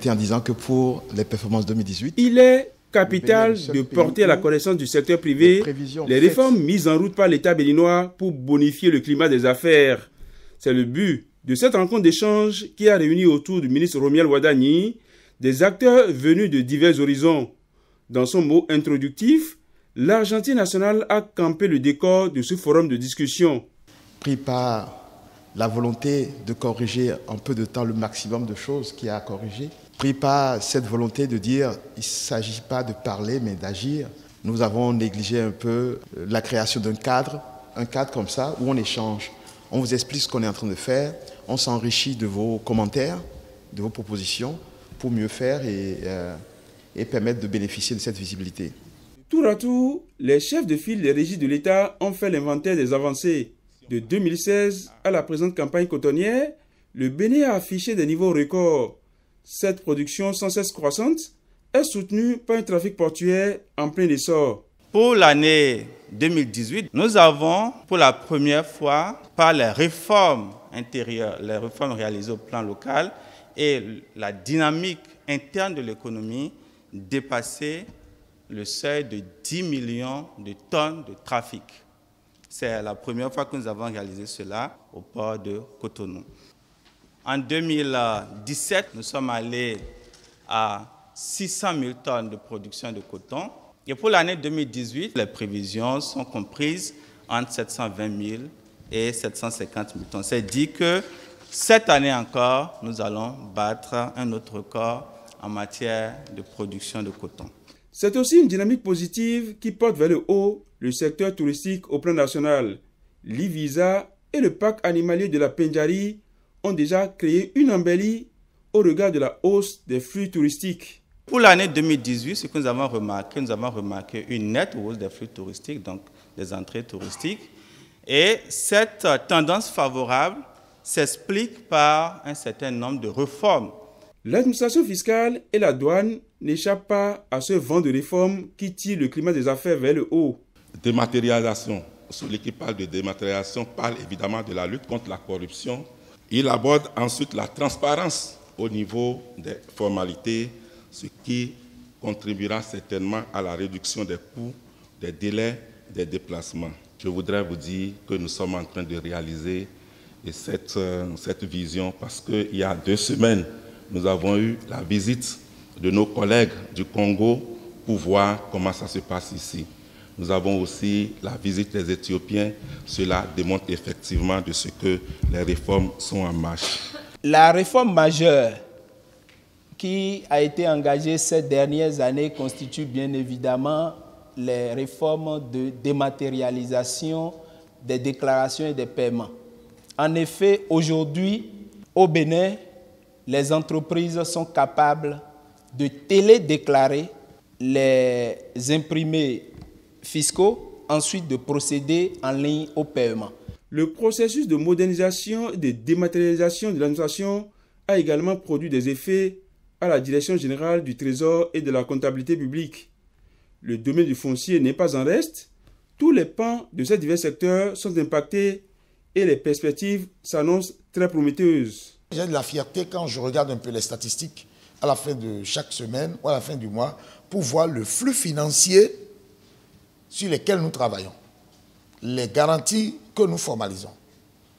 En disant que pour les performances 2018, il est capital de porter à la connaissance du secteur privé les réformes mises en route par l'État béninois pour bonifier le climat des affaires. C'est le but de cette rencontre d'échange qui a réuni autour du ministre Romiel Wadani des acteurs venus de divers horizons. Dans son mot introductif, l'Argentine nationale a campé le décor de ce forum de discussion. Pris par la volonté de corriger en peu de temps le maximum de choses qu'il y a à corriger, pris par cette volonté de dire il ne s'agit pas de parler mais d'agir, nous avons négligé un peu la création d'un cadre, un cadre comme ça où on échange. On vous explique ce qu'on est en train de faire, on s'enrichit de vos commentaires, de vos propositions pour mieux faire et permettre de bénéficier de cette visibilité. Tour à tour, les chefs de file des régies de l'État ont fait l'inventaire des avancées. De 2016 à la présente campagne cotonnière, le Bénin a affiché des niveaux records. Cette production sans cesse croissante est soutenue par un trafic portuaire en plein essor. Pour l'année 2018, nous avons pour la première fois, par les réformes intérieures, les réformes réalisées au plan local et la dynamique interne de l'économie, dépassé le seuil de 10 millions de tonnes de trafic. C'est la première fois que nous avons réalisé cela au port de Cotonou. En 2017, nous sommes allés à 600 000 tonnes de production de coton. Et pour l'année 2018, les prévisions sont comprises entre 720 000 et 750 000 tonnes. C'est dit que cette année encore, nous allons battre un autre record en matière de production de coton. C'est aussi une dynamique positive qui porte vers le haut le secteur touristique au plan national. L'Ivisa et le parc animalier de la Pendjari ont déjà créé une embellie au regard de la hausse des flux touristiques. Pour l'année 2018, ce que nous avons remarqué une nette hausse des flux touristiques, donc des entrées touristiques. Et cette tendance favorable s'explique par un certain nombre de réformes. L'administration fiscale et la douane n'échappent pas à ce vent de réformes qui tire le climat des affaires vers le haut. Dématérialisation. Celui qui parle de dématérialisation parle évidemment de la lutte contre la corruption. Il aborde ensuite la transparence au niveau des formalités, ce qui contribuera certainement à la réduction des coûts, des délais, des déplacements. Je voudrais vous dire que nous sommes en train de réaliser cette vision parce qu'il y a 2 semaines, nous avons eu la visite de nos collègues du Congo pour voir comment ça se passe ici. Nous avons aussi la visite des Éthiopiens. Cela démontre effectivement de ce que les réformes sont en marche. La réforme majeure qui a été engagée ces dernières années constitue bien évidemment les réformes de dématérialisation des déclarations et des paiements. En effet, aujourd'hui, au Bénin, les entreprises sont capables de télédéclarer les imprimés fiscaux, ensuite de procéder en ligne au paiement. Le processus de modernisation et de dématérialisation de l'administration a également produit des effets à la Direction générale du Trésor et de la comptabilité publique. Le domaine du foncier n'est pas en reste. Tous les pans de ces divers secteurs sont impactés et les perspectives s'annoncent très prometteuses. J'ai de la fierté quand je regarde un peu les statistiques à la fin de chaque semaine ou à la fin du mois pour voir le flux financier sur lesquels nous travaillons, les garanties que nous formalisons.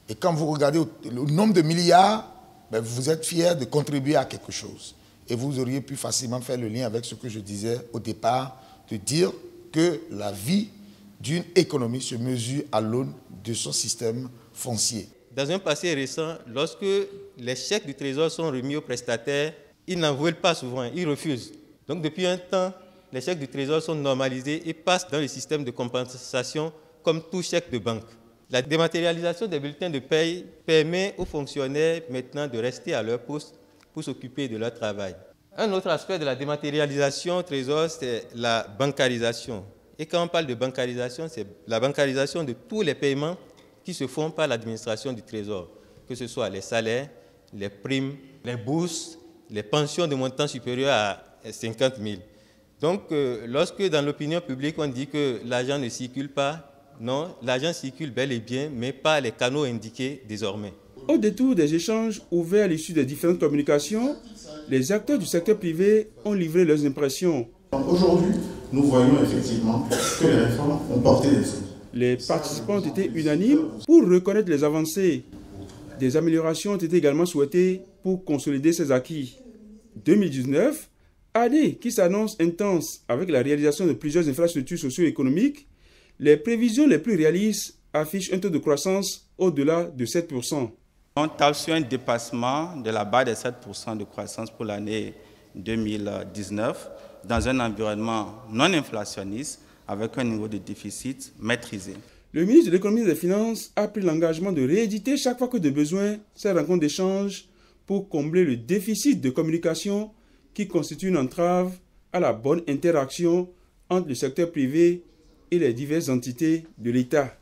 Et quand vous regardez le nombre de milliards, vous êtes fiers de contribuer à quelque chose. Et vous auriez pu facilement faire le lien avec ce que je disais au départ, de dire que la vie d'une économie se mesure à l'aune de son système foncier. Dans un passé récent, lorsque les chèques du Trésor sont remis aux prestataires, ils n'en veulent pas souvent, ils refusent. Donc depuis un temps, les chèques du Trésor sont normalisés et passent dans le système de compensation comme tout chèque de banque. La dématérialisation des bulletins de paye permet aux fonctionnaires maintenant de rester à leur poste pour s'occuper de leur travail. Un autre aspect de la dématérialisation au Trésor, c'est la bancarisation. Et quand on parle de bancarisation, c'est la bancarisation de tous les paiements qui se font par l'administration du Trésor, que ce soit les salaires, les primes, les bourses, les pensions de montant supérieur à 50 000. Donc, lorsque dans l'opinion publique, on dit que l'argent ne circule pas, Non, l'argent circule bel et bien, mais pas les canaux indiqués désormais. Au détour des échanges ouverts à l'issue des différentes communications, les acteurs du secteur privé ont livré leurs impressions. Aujourd'hui, nous voyons effectivement que les réformes ont porté des fruits. Les participants ont été unanimes pour reconnaître les avancées. Des améliorations ont été également souhaitées pour consolider ces acquis. 2019, année qui s'annonce intense avec la réalisation de plusieurs infrastructures socio-économiques, les prévisions les plus réalistes affichent un taux de croissance au-delà de 7%. On tape sur un dépassement de la barre des 7% de croissance pour l'année 2019 dans un environnement non inflationniste avec un niveau de déficit maîtrisé. Le ministre de l'Économie et des Finances a pris l'engagement de rééditer chaque fois que de besoin ces rencontres d'échange pour combler le déficit de communication qui constitue une entrave à la bonne interaction entre le secteur privé et les diverses entités de l'État.